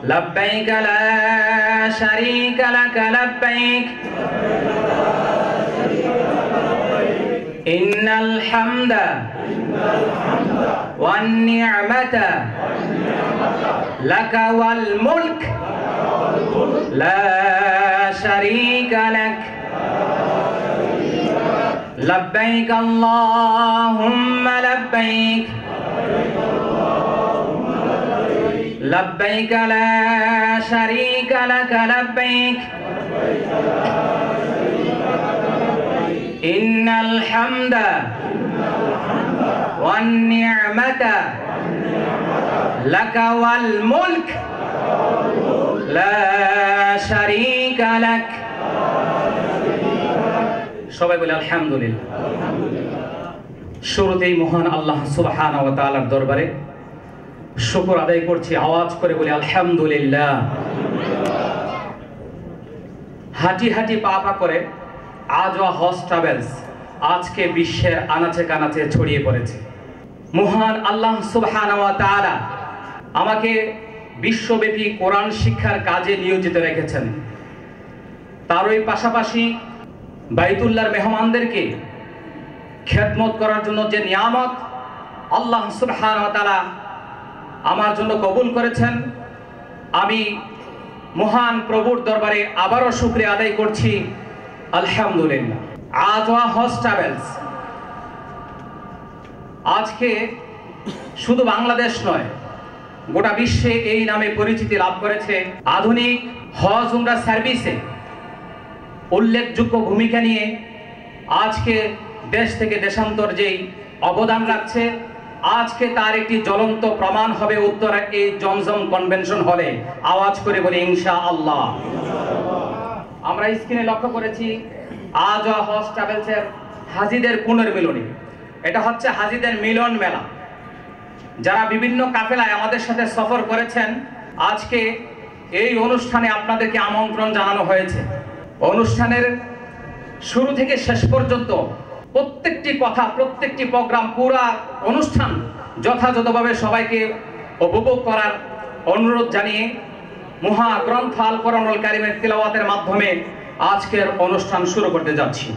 لبيك لا شريك لك لبيك إن الحمد والنعمة لك والملك لا شريك لك لبيك اللهم لبيك لبيك لا شريك لك لبيك إن الحمد والنعمة لك والملك لا شريك لك সবাই বলে আলহামদুলিল্লাহ। শুরুতেই মহান আল্লাহ সুবহানাহু ওয়া তাআলার দরবারে শুকর আদায় করছি, আওয়াজ করে বলি আলহামদুলিল্লাহ। হাঁটি হাঁটি পা পা করে আজওয়া হজ ট্রাভেলস আজকে বিশ্বের আনাচে কানাচে ছড়িয়ে পড়েছে। মহান আল্লাহ সুবহানাহু ওয়া তাআলা আমাকে বিশ্বব্যাপী কোরআন শিক্ষার কাজে নিয়োজিত রেখেছেন। তারই পাশাপাশি বাইতুল্লাহর মেহমানদেরকে খেদমত করার জন্য যে নিয়ামত আল্লাহ সুবহানাহু ওয়া তাআলা আমার জন্য কবুল করেছেন, আমি মহান প্রভুর দরবারে আবারও শুকরিয়া আদায় করছি আলহামদুলিল্লাহ। আজওয়া হজ ট্রাভেলস আজকে শুধু বাংলাদেশ নয়, গোটা বিশ্বে এই নামে পরিচিতি লাভ করেছে। আধুনিক হজ উমরা সার্ভিসে উল্লেখযোগ্য ভূমিকা নিয়ে আজকে দেশ থেকে দেশান্তর যেই অবদান রাখছে, আজকে তার একটি জ্বলন্ত প্রমাণ হবে উত্তরা এই জমজম কনভেনশন হলে। আওয়াজ করে বলি ইনশাআল্লাহ। আমরা স্ক্রিনে লক্ষ্য করেছি আজওয়া হজ ট্রাভেলসের হাজীদের পুনর্মিলনী। এটা হচ্ছে হাজীদের মিলন মেলা। যারা বিভিন্ন কাফেলায় আমাদের সাথে সফর করেছেন, আজকে এই অনুষ্ঠানে আপনাদেরকে আমন্ত্রণ জানানো হয়েছে। অনুষ্ঠানের শুরু থেকে শেষ পর্যন্ত প্রত্যেকটি কথা, প্রত্যেকটি প্রোগ্রাম, পুরা অনুষ্ঠান যথাযথভাবে সবাইকে উপভোগ করার অনুরোধ জানিয়ে মহাগ্রন্থ আল কোরআনুল কারীমের তিলাওয়াতের মাধ্যমে আজকের অনুষ্ঠান শুরু করতে যাচ্ছি।